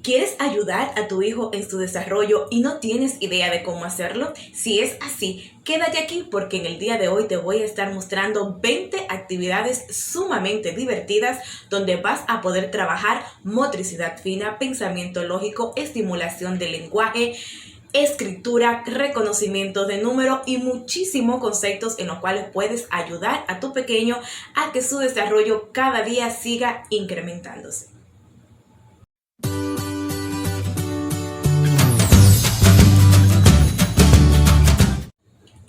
¿Quieres ayudar a tu hijo en su desarrollo y no tienes idea de cómo hacerlo? Si es así, quédate aquí porque en el día de hoy te voy a estar mostrando 20 actividades sumamente divertidas donde vas a poder trabajar motricidad fina, pensamiento lógico, estimulación del lenguaje, escritura, reconocimiento de número y muchísimos conceptos en los cuales puedes ayudar a tu pequeño a que su desarrollo cada día siga incrementándose.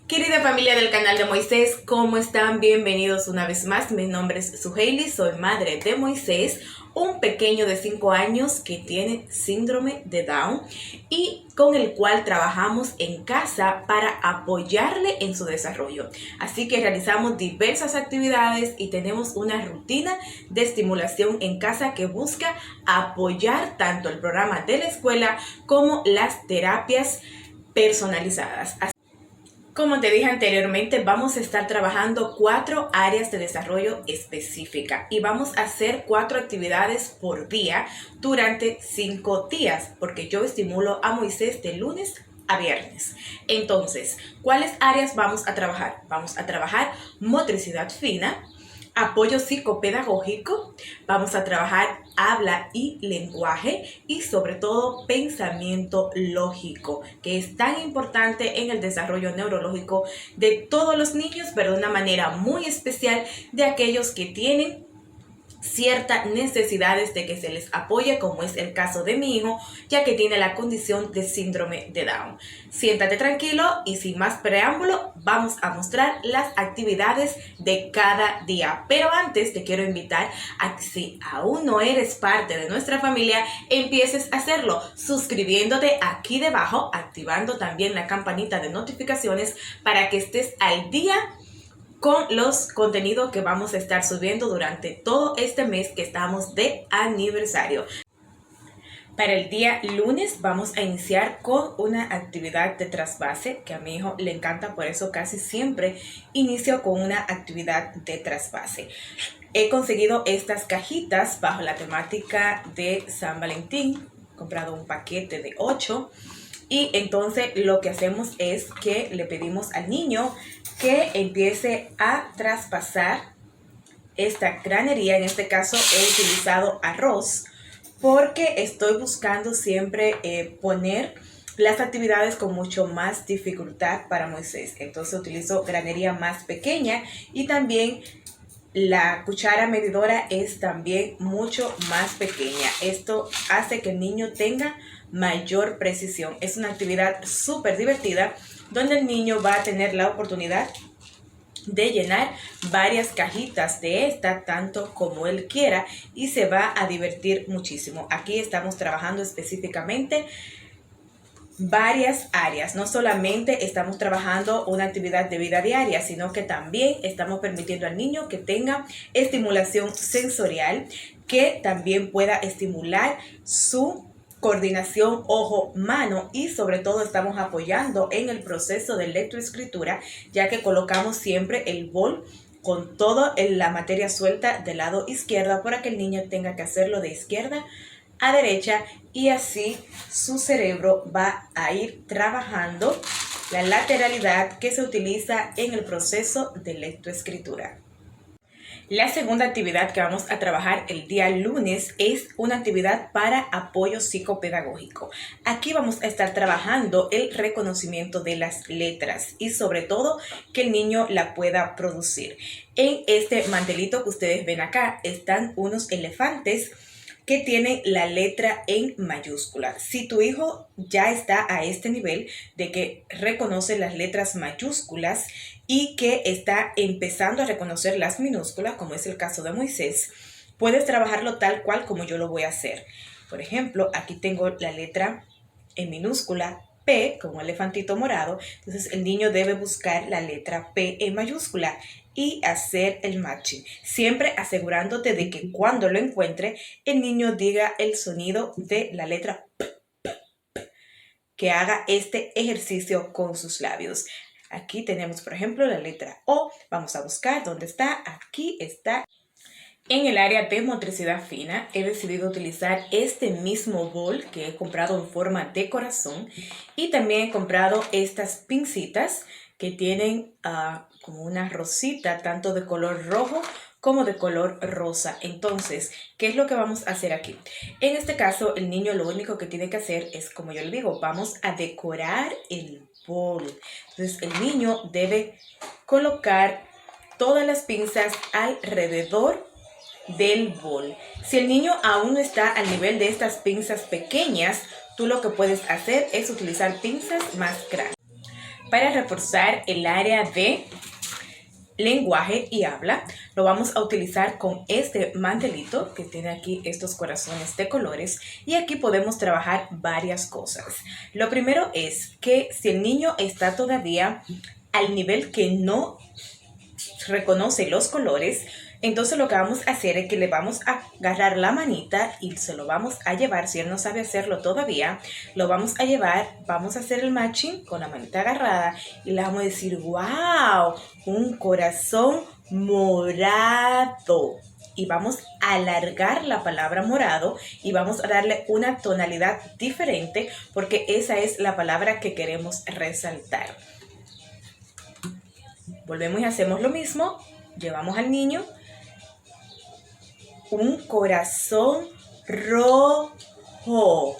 Querida familia del canal de Moisés, ¿cómo están? Bienvenidos una vez más. Mi nombre es Suheili, soy madre de Moisés, un pequeño de 5 años que tiene síndrome de Down y con el cual trabajamos en casa para apoyarle en su desarrollo. Así que realizamos diversas actividades y tenemos una rutina de estimulación en casa que busca apoyar tanto el programa de la escuela como las terapias personalizadas. Como te dije anteriormente, vamos a estar trabajando 4 áreas de desarrollo específica y vamos a hacer 4 actividades por día durante 5 días, porque yo estimulo a Moisés de lunes a viernes. Entonces, ¿cuáles áreas vamos a trabajar? Vamos a trabajar motricidad fina, apoyo psicopedagógico, vamos a trabajar habla y lenguaje y sobre todo pensamiento lógico, que es tan importante en el desarrollo neurológico de todos los niños, pero de una manera muy especial de aquellos que tienen ciertas necesidades de que se les apoye, como es el caso de mi hijo, ya que tiene la condición de síndrome de Down. Siéntate tranquilo y sin más preámbulo, vamos a mostrar las actividades de cada día. Pero antes te quiero invitar a que si aún no eres parte de nuestra familia, empieces a hacerlo suscribiéndote aquí debajo, activando también la campanita de notificaciones para que estés al día con los contenidos que vamos a estar subiendo durante todo este mes que estamos de aniversario. Para el día lunes vamos a iniciar con una actividad de trasvase que a mi hijo le encanta, por eso casi siempre inicio con una actividad de trasvase. He conseguido estas cajitas bajo la temática de San Valentín, he comprado un paquete de 8 y entonces lo que hacemos es que le pedimos al niño que empiece a traspasar esta granería. En este caso he utilizado arroz porque estoy buscando siempre poner las actividades con mucho más dificultad para Moisés. Entonces utilizo granería más pequeña y también la cuchara medidora es también mucho más pequeña. Esto hace que el niño tenga mayor precisión. Es una actividad súper divertida donde el niño va a tener la oportunidad de llenar varias cajitas de esta tanto como él quiera y se va a divertir muchísimo. Aquí estamos trabajando específicamente varias áreas. No solamente estamos trabajando una actividad de vida diaria, sino que también estamos permitiendo al niño que tenga estimulación sensorial, que también pueda estimular su coordinación ojo-mano y sobre todo estamos apoyando en el proceso de lectoescritura, ya que colocamos siempre el bol con toda la materia suelta del lado izquierdo para que el niño tenga que hacerlo de izquierda a derecha y así su cerebro va a ir trabajando la lateralidad que se utiliza en el proceso de lectoescritura. La segunda actividad que vamos a trabajar el día lunes es una actividad para apoyo psicopedagógico. Aquí vamos a estar trabajando el reconocimiento de las letras y sobre todo que el niño la pueda producir. En este mantelito que ustedes ven acá están unos elefantes que tienen la letra en mayúscula. Si tu hijo ya está a este nivel de que reconoce las letras mayúsculas y que está empezando a reconocer las minúsculas, como es el caso de Moisés, puedes trabajarlo tal cual como yo lo voy a hacer. Por ejemplo, aquí tengo la letra en minúscula P, como elefantito morado. Entonces el niño debe buscar la letra P en mayúscula y hacer el matching, siempre asegurándote de que cuando lo encuentre el niño diga el sonido de la letra P, que haga este ejercicio con sus labios. Aquí tenemos, por ejemplo, la letra O. Vamos a buscar dónde está. Aquí está. En el área de motricidad fina he decidido utilizar este mismo bol que he comprado en forma de corazón y también he comprado estas pincitas que tienen como una rosita tanto de color rojo como de color rosa. Entonces, ¿qué es lo que vamos a hacer aquí? En este caso, el niño lo único que tiene que hacer es, como yo le digo, vamos a decorar el bol. Entonces, el niño debe colocar todas las pinzas alrededor del bol. Si el niño aún no está al nivel de estas pinzas pequeñas, tú lo que puedes hacer es utilizar pinzas más grandes. Para reforzar el área de lenguaje y habla, lo vamos a utilizar con este mantelito que tiene aquí estos corazones de colores, y aquí podemos trabajar varias cosas. Lo primero es que si el niño está todavía al nivel que no reconoce los colores, entonces lo que vamos a hacer es que le vamos a agarrar la manita y se lo vamos a llevar. Si él no sabe hacerlo todavía, lo vamos a llevar, vamos a hacer el matching con la manita agarrada y le vamos a decir, wow, un corazón morado. Y vamos a alargar la palabra morado y vamos a darle una tonalidad diferente porque esa es la palabra que queremos resaltar. Volvemos y hacemos lo mismo. Llevamos al niño. Un corazón rojo.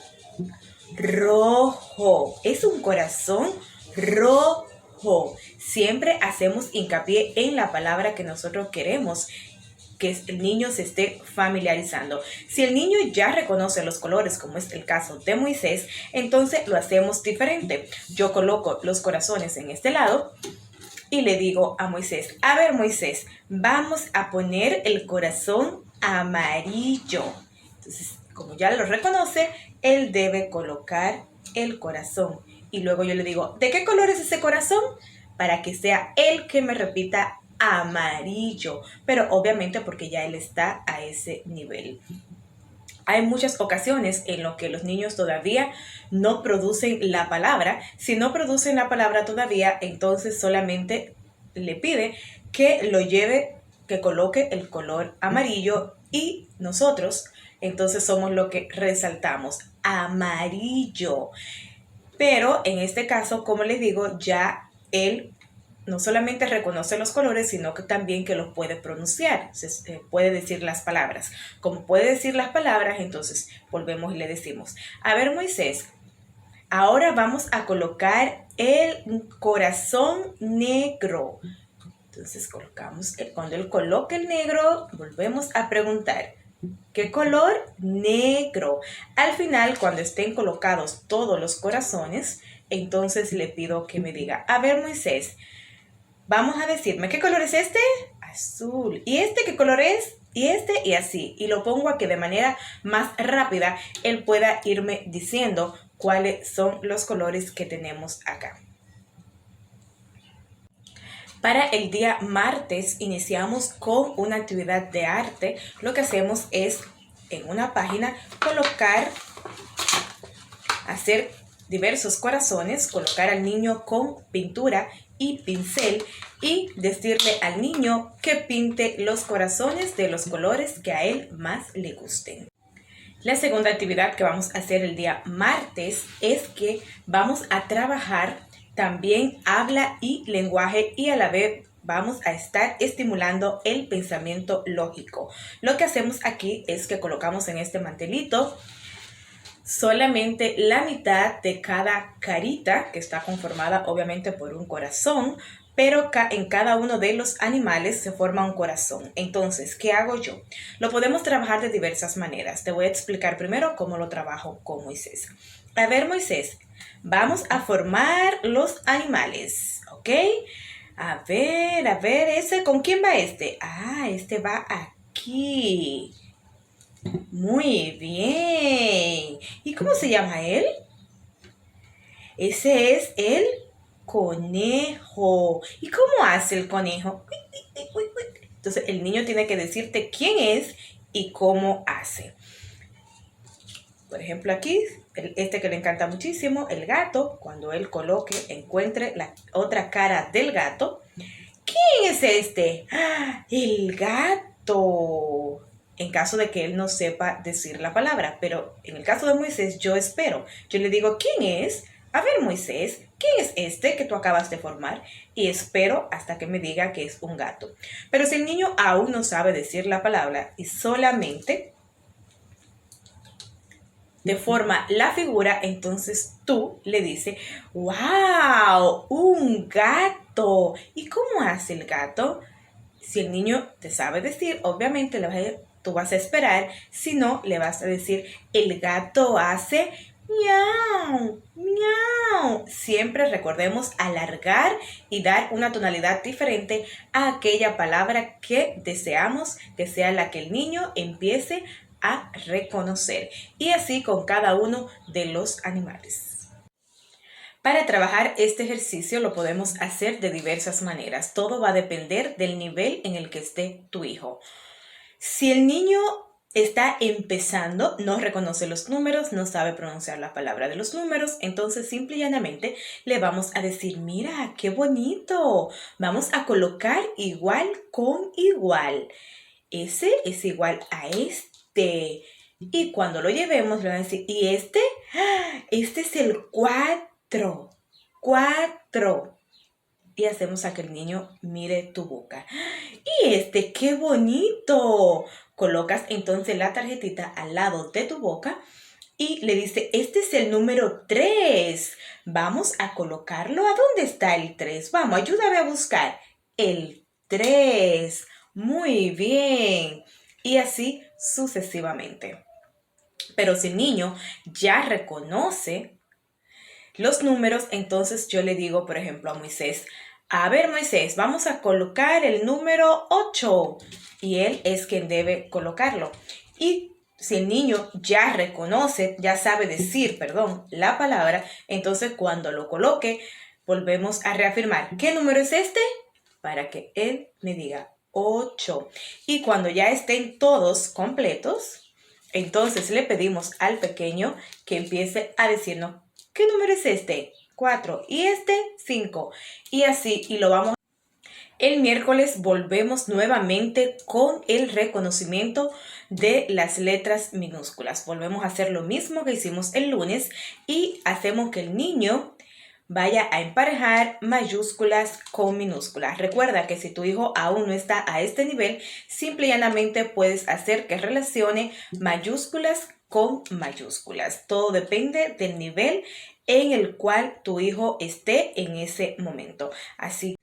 Rojo. Es un corazón rojo. Siempre hacemos hincapié en la palabra que nosotros queremos que el niño se esté familiarizando. Si el niño ya reconoce los colores, como es el caso de Moisés, entonces lo hacemos diferente. Yo coloco los corazones en este lado y le digo a Moisés, a ver Moisés, vamos a poner el corazón amarillo. Entonces, como ya lo reconoce, él debe colocar el corazón. Y luego yo le digo, ¿de qué color es ese corazón? Para que sea él que me repita amarillo. Pero obviamente porque ya él está a ese nivel. Hay muchas ocasiones en las que los niños todavía no producen la palabra. Si no producen la palabra todavía, entonces solamente le pide que lo lleve, que coloque el color amarillo y nosotros entonces somos lo que resaltamos, amarillo. Pero en este caso, como les digo, ya él no solamente reconoce los colores, sino que también que los puede pronunciar, puede decir las palabras. Como puede decir las palabras, entonces volvemos y le decimos, a ver Moisés, ahora vamos a colocar el corazón negro. Entonces colocamos, cuando él coloque el negro, volvemos a preguntar, ¿qué color? Negro. Al final, cuando estén colocados todos los corazones, entonces le pido que me diga, a ver Moisés, vamos a decirme, ¿qué color es este? Azul. ¿Y este qué color es? Y este y así. Y lo pongo a que de manera más rápida él pueda irme diciendo cuáles son los colores que tenemos acá. Para el día martes iniciamos con una actividad de arte. Lo que hacemos es en una página hacer diversos corazones, colocar al niño con pintura y pincel y decirle al niño que pinte los corazones de los colores que a él más le gusten. La segunda actividad que vamos a hacer el día martes es que vamos a trabajar también habla y lenguaje y a la vez vamos a estar estimulando el pensamiento lógico. Lo que hacemos aquí es que colocamos en este mantelito solamente la mitad de cada carita, que está conformada obviamente por un corazón, pero en cada uno de los animales se forma un corazón. Entonces, ¿qué hago yo? Lo podemos trabajar de diversas maneras. Te voy a explicar primero cómo lo trabajo con Moisés. A ver, Moisés, vamos a formar los animales, ¿ok? A ver, ¿ese con quién va este? Ah, este va aquí. Muy bien. ¿Y cómo se llama él? Ese es el conejo. ¿Y cómo hace el conejo? Entonces el niño tiene que decirte quién es y cómo hace. Por ejemplo aquí, este que le encanta muchísimo, el gato, cuando él encuentre la otra cara del gato. ¿Quién es este? ¡Ah! El gato. gato, en caso de que él no sepa decir la palabra. Pero en el caso de Moisés, yo espero. Yo le digo, ¿quién es? A ver, Moisés, ¿quién es este que tú acabas de formar? Y espero hasta que me diga que es un gato. Pero si el niño aún no sabe decir la palabra y solamente deforma la figura, entonces tú le dices, ¡wow! ¡Un gato! ¿Y cómo hace el gato? Si el niño te sabe decir, obviamente tú vas a esperar. Si no, le vas a decir, el gato hace miau, miau. Siempre recordemos alargar y dar una tonalidad diferente a aquella palabra que deseamos que sea la que el niño empiece a reconocer. Y así con cada uno de los animales. Para trabajar este ejercicio lo podemos hacer de diversas maneras. Todo va a depender del nivel en el que esté tu hijo. Si el niño está empezando, no reconoce los números, no sabe pronunciar la palabra de los números, entonces simple y llanamente le vamos a decir, mira, qué bonito. Vamos a colocar igual con igual. Ese es igual a este. Y cuando lo llevemos le van a decir, ¿y este? Este es el 4. 4. Y hacemos a que el niño mire tu boca. ¡Y este qué bonito! Colocas entonces la tarjetita al lado de tu boca y le dice, este es el número 3. Vamos a colocarlo. ¿A dónde está el 3? Vamos, ayúdame a buscar. El 3. Muy bien. Y así sucesivamente. Pero si el niño ya reconoce los números, entonces yo le digo, por ejemplo, a Moisés, a ver, Moisés, vamos a colocar el número 8. Y él es quien debe colocarlo. Y si el niño ya reconoce, ya sabe decir, la palabra, entonces cuando lo coloque, volvemos a reafirmar, ¿qué número es este? Para que él me diga 8. Y cuando ya estén todos completos, entonces le pedimos al pequeño que empiece a decirnos, ¿qué número es este? 4. Y este, 5. Y así, y lo vamos. El miércoles volvemos nuevamente con el reconocimiento de las letras minúsculas. Volvemos a hacer lo mismo que hicimos el lunes y hacemos que el niño vaya a emparejar mayúsculas con minúsculas. Recuerda que si tu hijo aún no está a este nivel, simple y llanamente puedes hacer que relacione mayúsculas con mayúsculas. Todo depende del nivel en el cual tu hijo esté en ese momento. Así,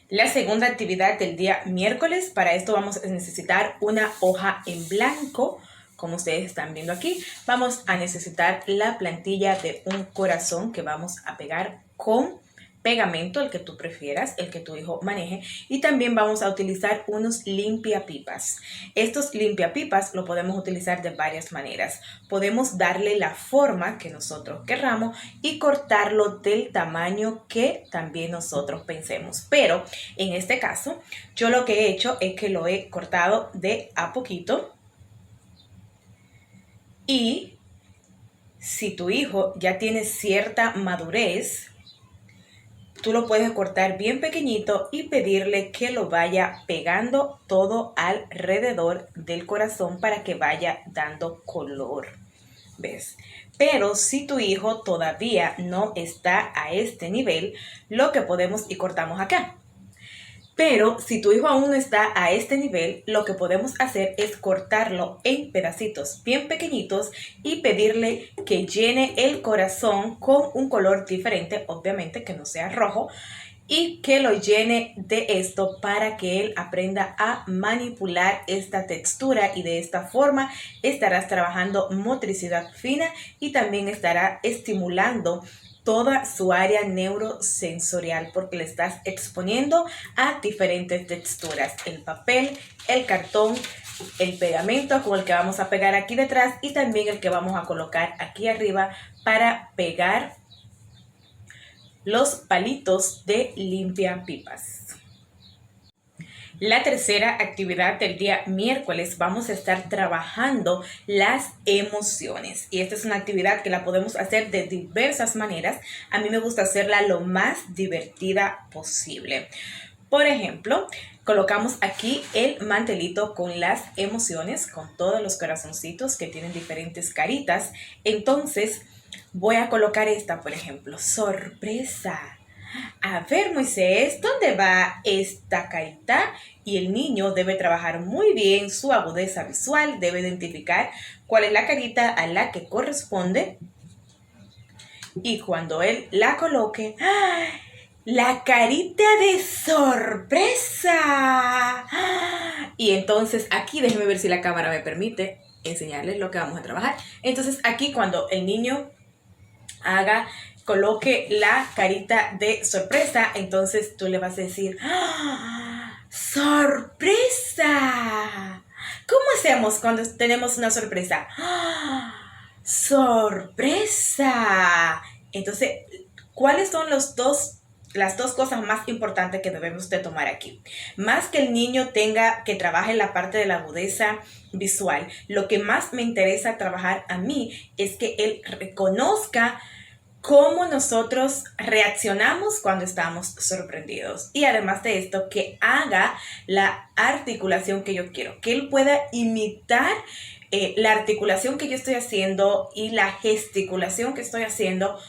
la segunda actividad del día miércoles, para esto vamos a necesitar una hoja en blanco. Como ustedes están viendo aquí, vamos a necesitar la plantilla de un corazón que vamos a pegar con pegamento, el que tú prefieras, el que tu hijo maneje. Y también vamos a utilizar unos limpiapipas. Estos limpiapipas lo podemos utilizar de varias maneras. Podemos darle la forma que nosotros querramos y cortarlo del tamaño que también nosotros pensemos. Pero en este caso, yo lo que he hecho es que lo he cortado de a poquito. Y si tu hijo ya tiene cierta madurez, tú lo puedes cortar bien pequeñito y pedirle que lo vaya pegando todo alrededor del corazón para que vaya dando color. ¿Ves? Pero si tu hijo todavía no está a este nivel, lo que podemos y cortamos acá. Pero si tu hijo aún no está a este nivel, lo que podemos hacer es cortarlo en pedacitos bien pequeñitos y pedirle que llene el corazón con un color diferente, obviamente que no sea rojo, y que lo llene de esto para que él aprenda a manipular esta textura y de esta forma estarás trabajando motricidad fina y también estará estimulando toda su área neurosensorial porque le estás exponiendo a diferentes texturas, el papel, el cartón, el pegamento con el que vamos a pegar aquí detrás y también el que vamos a colocar aquí arriba para pegar los palitos de limpiapipas. La tercera actividad del día miércoles vamos a estar trabajando las emociones. Y esta es una actividad que la podemos hacer de diversas maneras. A mí me gusta hacerla lo más divertida posible. Por ejemplo, colocamos aquí el mantelito con las emociones, con todos los corazoncitos que tienen diferentes caritas. Entonces, voy a colocar esta, por ejemplo, sorpresa. A ver, Moisés, ¿dónde va esta carita? Y el niño debe trabajar muy bien su agudeza visual, debe identificar cuál es la carita a la que corresponde. Y cuando él la coloque, ¡ah! La carita de sorpresa. ¡Ah! Y entonces aquí, déjenme ver si la cámara me permite enseñarles lo que vamos a trabajar. Entonces aquí cuando el niño coloque la carita de sorpresa, entonces tú le vas a decir, ¡ah! ¡Sorpresa! ¿Cómo hacemos cuando tenemos una sorpresa? ¡Ah! ¡Sorpresa! Entonces, ¿cuáles son las dos cosas más importantes que debemos de tomar aquí? Más que el niño tenga que trabaje la parte de la agudeza visual, lo que más me interesa trabajar a mí es que él reconozca cómo nosotros reaccionamos cuando estamos sorprendidos. Y además de esto, que haga la articulación que yo quiero, que él pueda imitar la articulación que yo estoy haciendo y la gesticulación que estoy haciendo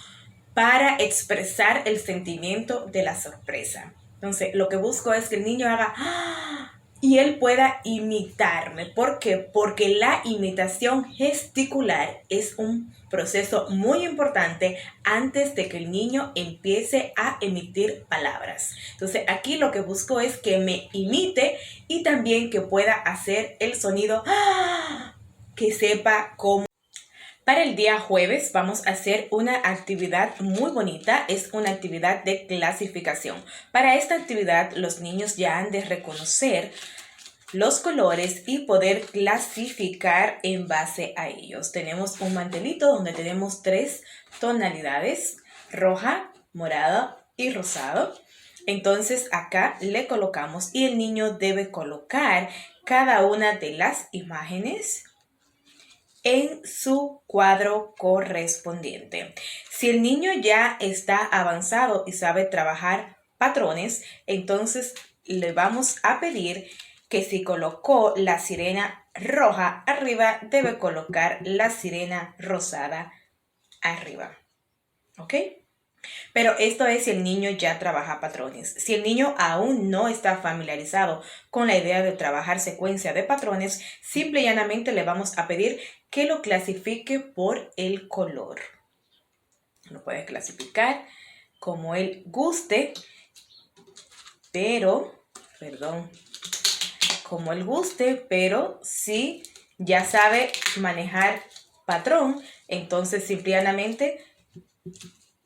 para expresar el sentimiento de la sorpresa. Entonces, lo que busco es que el niño haga ¡ah! Y él pueda imitarme. ¿Por qué? Porque la imitación gesticular es un proceso muy importante antes de que el niño empiece a emitir palabras. Entonces, aquí lo que busco es que me imite y también que pueda hacer el sonido ¡ah! Que sepa cómo. Para el día jueves vamos a hacer una actividad muy bonita, es una actividad de clasificación. Para esta actividad los niños ya han de reconocer los colores y poder clasificar en base a ellos. Tenemos un mantelito donde tenemos 3 tonalidades, roja, morada y rosado. Entonces acá le colocamos y el niño debe colocar cada una de las imágenes en su cuadro correspondiente. Si el niño ya está avanzado y sabe trabajar patrones, entonces le vamos a pedir que si colocó la sirena roja arriba, debe colocar la sirena rosada arriba. ¿Ok? Pero esto es si el niño ya trabaja patrones. Si el niño aún no está familiarizado con la idea de trabajar secuencia de patrones, simple y llanamente le vamos a pedir que lo clasifique por el color. Lo puede clasificar como él guste, pero si ya sabe manejar patrón, entonces simple y llanamente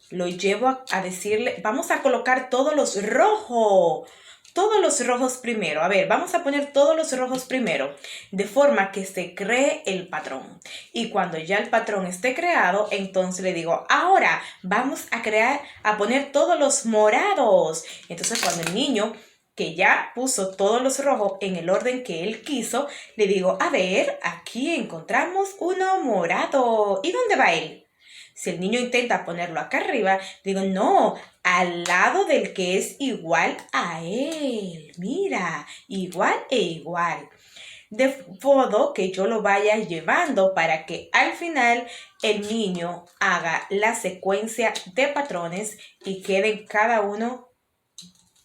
lo llevo a decirle, vamos a colocar todos los rojos primero. A ver, vamos a poner todos los rojos primero, de forma que se cree el patrón. Y cuando ya el patrón esté creado, entonces le digo, ahora vamos a poner todos los morados. Entonces cuando el niño que ya puso todos los rojos en el orden que él quiso, le digo, a ver, aquí encontramos uno morado. ¿Y dónde va él? Si el niño intenta ponerlo acá arriba, digo, no, al lado del que es igual a él. Mira, igual e igual. De modo que yo lo vaya llevando para que al final el niño haga la secuencia de patrones y queden cada uno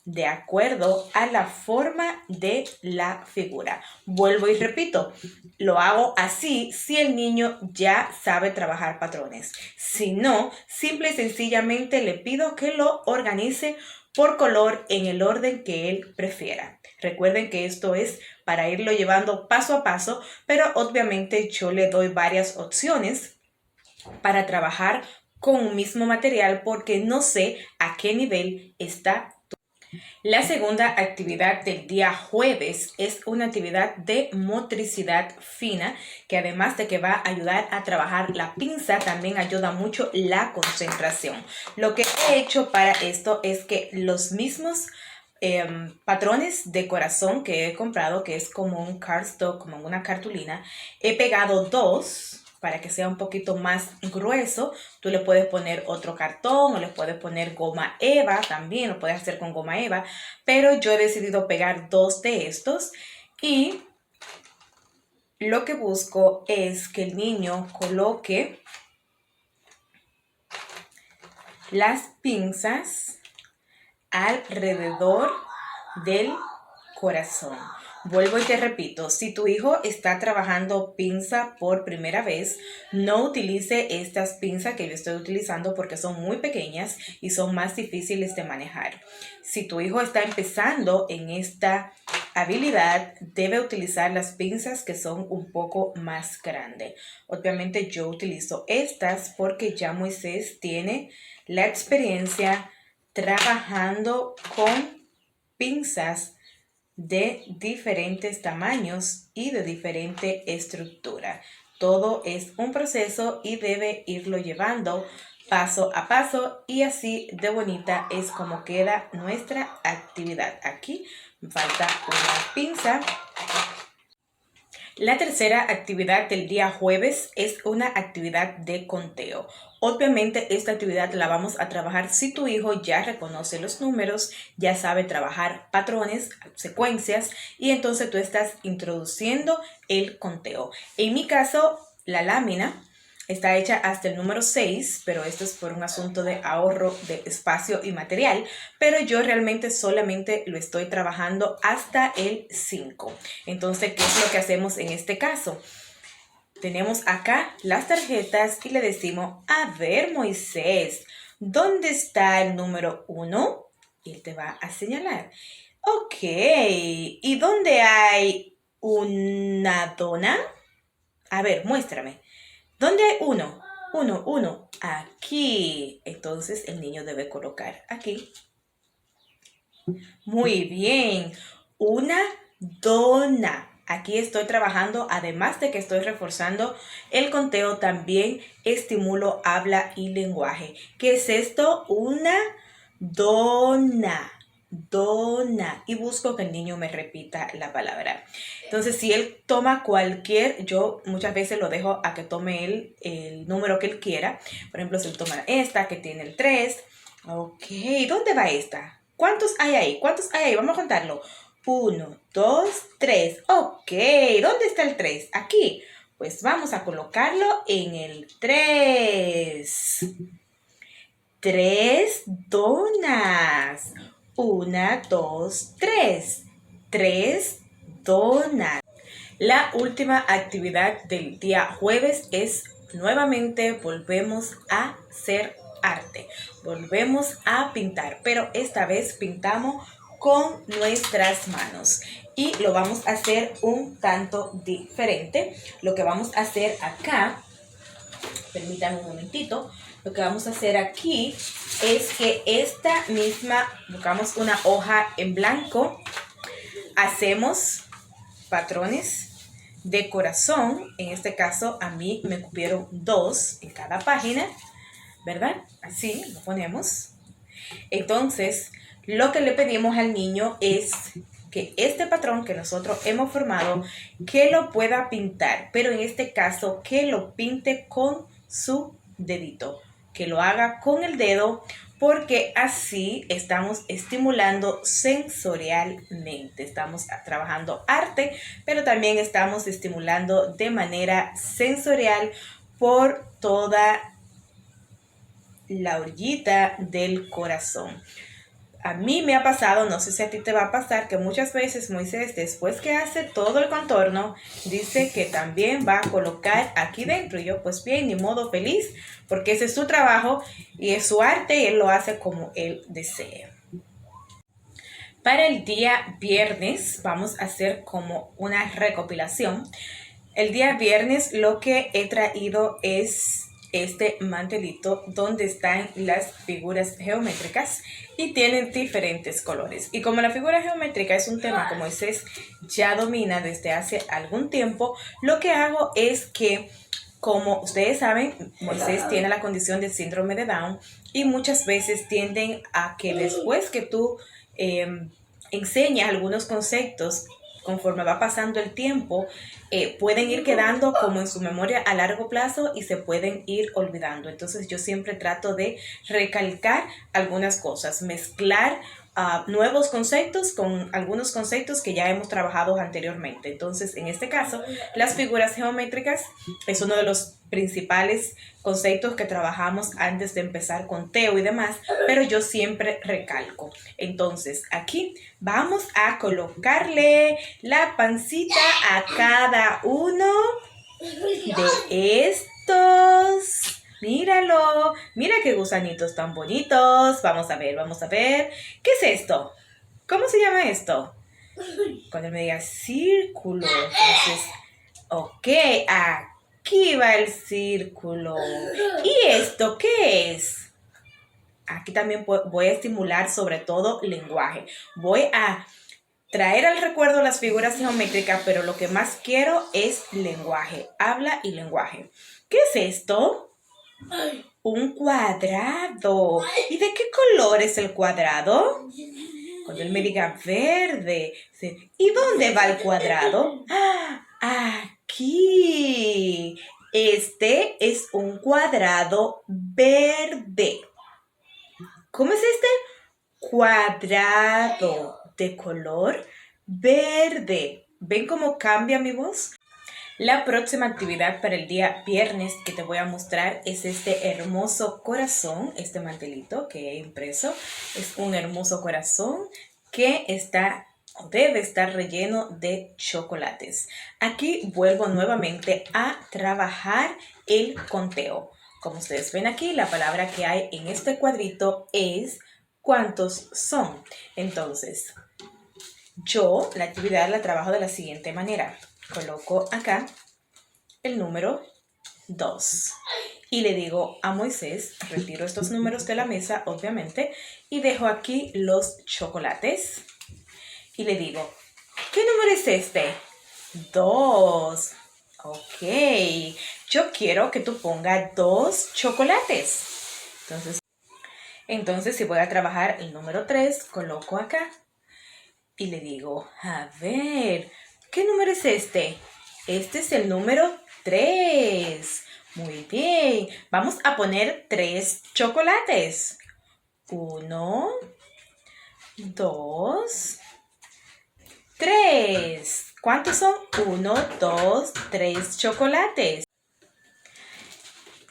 de acuerdo a la forma de la figura. Vuelvo y repito, lo hago así si el niño ya sabe trabajar patrones. Si no, simple y sencillamente le pido que lo organice por color en el orden que él prefiera. Recuerden que esto es para irlo llevando paso a paso, pero obviamente yo le doy varias opciones para trabajar con un mismo material porque no sé a qué nivel está. La segunda actividad del día jueves es una actividad de motricidad fina que además de que va a ayudar a trabajar la pinza, también ayuda mucho la concentración. Lo que he hecho para esto es que los mismos patrones de corazón que he comprado, que es como un cardstock, como una cartulina, he pegado 2 para que sea un poquito más grueso, tú le puedes poner otro cartón o le puedes poner goma eva, también lo puedes hacer con goma eva, pero yo he decidido pegar 2 de estos y lo que busco es que el niño coloque las pinzas alrededor del corazón. Vuelvo y te repito, si tu hijo está trabajando pinza por primera vez, no utilice estas pinzas que yo estoy utilizando porque son muy pequeñas y son más difíciles de manejar. Si tu hijo está empezando en esta habilidad, debe utilizar las pinzas que son un poco más grandes. Obviamente yo utilizo estas porque ya Moisés tiene la experiencia trabajando con pinzas de diferentes tamaños y de diferente estructura. Todo es un proceso y debe irlo llevando paso a paso y así de bonita es como queda nuestra actividad. Aquí me falta una pinza. La tercera actividad del día jueves es una actividad de conteo. Obviamente esta actividad la vamos a trabajar si tu hijo ya reconoce los números, ya sabe trabajar patrones, secuencias y entonces tú estás introduciendo el conteo. En mi caso, la lámina está hecha hasta el número 6, pero esto es por un asunto de ahorro de espacio y material, pero yo realmente solamente lo estoy trabajando hasta el 5. Entonces, ¿qué es lo que hacemos en este caso? Tenemos acá las tarjetas y le decimos, a ver, Moisés, ¿dónde está el número 1? Y él te va a señalar. Ok, ¿y dónde hay una dona? A ver, muéstrame. ¿Dónde hay 1? 1. Aquí. Entonces el niño debe colocar aquí. Muy bien. Una dona. Aquí estoy trabajando, además de que estoy reforzando el conteo, también estimulo habla y lenguaje. ¿Qué es esto? Una dona. Dona. Y busco que el niño me repita la palabra. Entonces, si él toma cualquier, yo muchas veces lo dejo a que tome el número que él quiera. Por ejemplo, si él toma esta que tiene el 3. Ok, ¿dónde va esta? ¿Cuántos hay ahí? ¿Cuántos hay ahí? Vamos a contarlo. 1, 2, 3. Ok, ¿dónde está el 3? Aquí. Pues vamos a colocarlo en el 3. 3 donas. 1, 2, 3. 3 donas. La última actividad del día jueves es nuevamente volvemos a hacer arte. Volvemos a pintar, pero esta vez pintamos con nuestras manos y lo vamos a hacer un tanto diferente. Lo que vamos a hacer acá, permítanme un momentito, lo que vamos a hacer aquí es que esta misma, buscamos una hoja en blanco, hacemos patrones de corazón. En este caso a mí me cupieron 2 en cada página, ¿verdad? Así lo ponemos. Entonces, lo que le pedimos al niño es que este patrón que nosotros hemos formado, que lo pueda pintar, pero en este caso que lo pinte con su dedito, que lo haga con el dedo, porque así estamos estimulando sensorialmente. Estamos trabajando arte, pero también estamos estimulando de manera sensorial por toda la orillita del corazón. A mí me ha pasado, no sé si a ti te va a pasar, que muchas veces Moisés, después que hace todo el contorno, dice que también va a colocar aquí dentro. Y yo, pues bien, ni modo, feliz, porque ese es su trabajo y es su arte y él lo hace como él desea. Para el día viernes vamos a hacer como una recopilación. El día viernes lo que he traído es este mantelito donde están las figuras geométricas y tienen diferentes colores. Y como la figura geométrica es un tema que Moisés ya domina desde hace algún tiempo, lo que hago es que, como ustedes saben, Moisés tiene la condición de síndrome de Down y muchas veces tienden a que después que tú enseñas algunos conceptos conforme va pasando el tiempo, pueden ir quedando como en su memoria a largo plazo y se pueden ir olvidando. Entonces yo siempre trato de recalcar algunas cosas, mezclar nuevos conceptos con algunos conceptos que ya hemos trabajado anteriormente. Entonces, en este caso, las figuras geométricas es uno de los principales conceptos que trabajamos antes de empezar con Teo y demás, pero yo siempre recalco. Entonces, aquí vamos a colocarle la pancita a cada uno de estos. Míralo, mira qué gusanitos tan bonitos. Vamos a ver, vamos a ver. ¿Qué es esto? ¿Cómo se llama esto? Cuando me diga círculo, entonces, ok, aquí va el círculo. ¿Y esto qué es? Aquí también voy a estimular sobre todo lenguaje. Voy a traer al recuerdo las figuras geométricas, pero lo que más quiero es lenguaje, habla y lenguaje. ¿Qué es esto? Un cuadrado. ¿Y de qué color es el cuadrado? Cuando él me diga verde. ¿Y dónde va el cuadrado? Aquí. Este es un cuadrado verde. ¿Cómo es este? Cuadrado de color verde. ¿Ven cómo cambia mi voz? La próxima actividad para el día viernes que te voy a mostrar es este hermoso corazón, este mantelito que he impreso. Es un hermoso corazón que está o debe estar relleno de chocolates. Aquí vuelvo nuevamente a trabajar el conteo. Como ustedes ven aquí, la palabra que hay en este cuadrito es ¿cuántos son? Entonces, yo la actividad la trabajo de la siguiente manera. Coloco acá el número 2 y le digo a Moisés, retiro estos números de la mesa, obviamente, y dejo aquí los chocolates y le digo, ¿qué número es este? 2. Ok, yo quiero que tú pongas 2 chocolates. Entonces, si voy a trabajar el número 3, coloco acá y le digo, a ver, ¿qué número es este? Este es el número 3. Muy bien. Vamos a poner 3 chocolates. 1, 2, 3. ¿Cuántos son? 1, 2, 3 chocolates.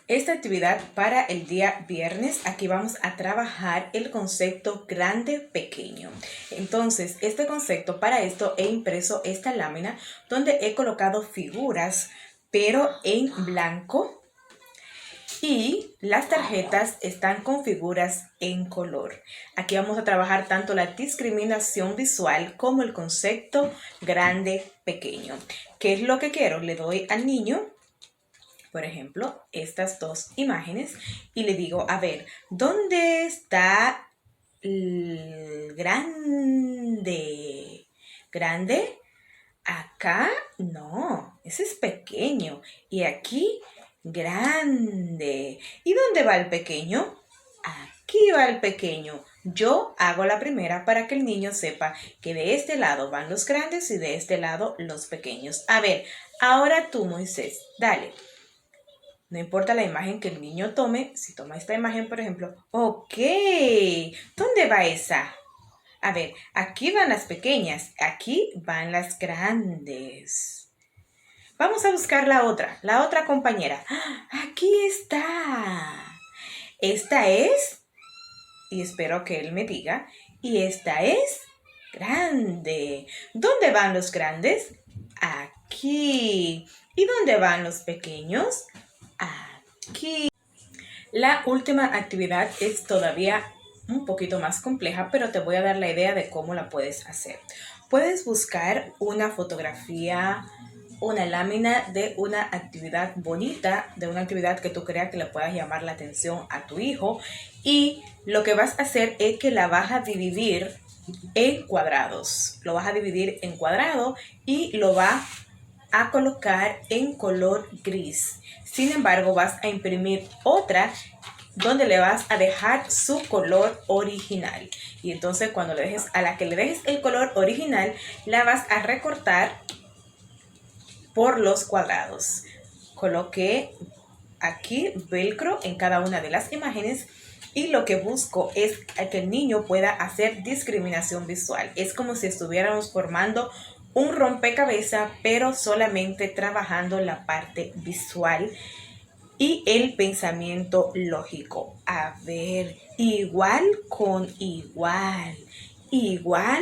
Esta actividad para el día viernes, aquí vamos a trabajar el concepto grande, pequeño. Entonces, este concepto, para esto he impreso esta lámina donde he colocado figuras, pero en blanco. Y las tarjetas están con figuras en color. Aquí vamos a trabajar tanto la discriminación visual como el concepto grande, pequeño. ¿Qué es lo que quiero? Le doy al niño, por ejemplo, estas 2 imágenes y le digo, a ver, ¿dónde está el grande? ¿Grande? Acá, no, ese es pequeño. Y aquí, grande. ¿Y dónde va el pequeño? Aquí va el pequeño. Yo hago la primera para que el niño sepa que de este lado van los grandes y de este lado los pequeños. A ver, ahora tú, Moisés, dale. No importa la imagen que el niño tome, si toma esta imagen, por ejemplo, ok, ¿dónde va esa? A ver, aquí van las pequeñas, aquí van las grandes. Vamos a buscar la otra compañera. Aquí está. Esta es, y espero que él me diga, y esta es grande. ¿Dónde van los grandes? Aquí. ¿Y dónde van los pequeños? Aquí. La última actividad es todavía un poquito más compleja, pero te voy a dar la idea de cómo la puedes hacer. Puedes buscar una fotografía, una lámina de una actividad bonita, de una actividad que tú creas que le puedas llamar la atención a tu hijo, y lo que vas a hacer es que la vas a dividir en cuadrados. Lo vas a dividir en cuadrado y lo vas a colocar en color gris. Sin embargo, vas a imprimir otra donde le vas a dejar su color original. Y entonces cuando le dejes, a la que le dejes el color original, la vas a recortar por los cuadrados. Coloqué aquí velcro en cada una de las imágenes y lo que busco es que el niño pueda hacer discriminación visual. Es como si estuviéramos formando un rompecabezas, pero solamente trabajando la parte visual y el pensamiento lógico. A ver, igual con igual, igual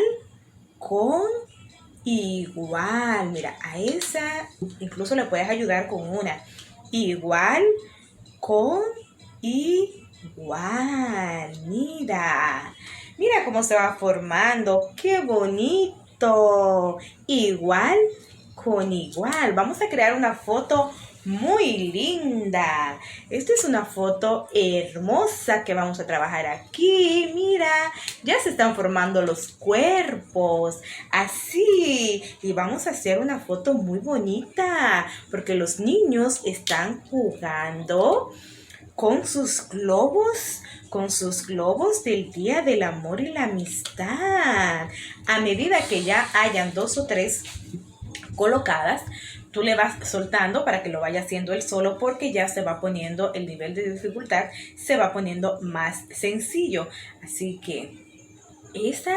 con igual. Mira, a esa incluso le puedes ayudar con una. Igual con igual. Mira, mira cómo se va formando. ¡Qué bonito! Igual con igual. Vamos a crear una foto muy linda. Esta es una foto hermosa que vamos a trabajar aquí. Mira, ya se están formando los cuerpos. Así. Y vamos a hacer una foto muy bonita porque los niños están jugando con sus globos del Día del Amor y la Amistad. A medida que ya hayan 2 o 3 colocadas, tú le vas soltando para que lo vaya haciendo él solo, porque ya se va poniendo el nivel de dificultad, se va poniendo más sencillo. Así que esa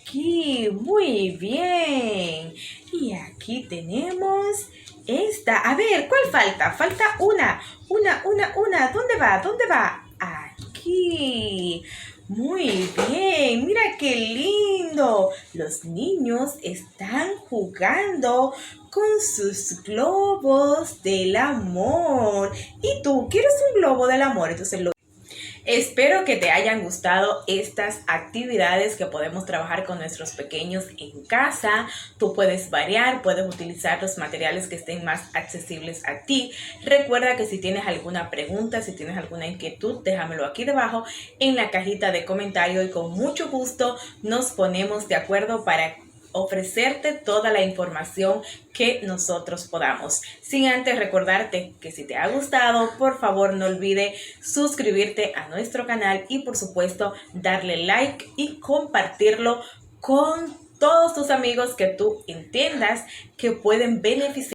aquí, muy bien. Y aquí tenemos esta. A ver, ¿cuál falta? Falta una. ¿Dónde va? ¿Dónde va? Aquí. Muy bien, mira qué lindo. Los niños están jugando con sus globos del amor. ¿Y tú quieres un globo del amor? Entonces Espero que te hayan gustado estas actividades que podemos trabajar con nuestros pequeños en casa. Tú puedes variar, puedes utilizar los materiales que estén más accesibles a ti. Recuerda que si tienes alguna pregunta, si tienes alguna inquietud, déjamelo aquí debajo en la cajita de comentarios y con mucho gusto nos ponemos de acuerdo para ofrecerte toda la información que nosotros podamos. Sin antes recordarte que si te ha gustado, por favor no olvides suscribirte a nuestro canal y por supuesto darle like y compartirlo con todos tus amigos que tú entiendas que pueden beneficiar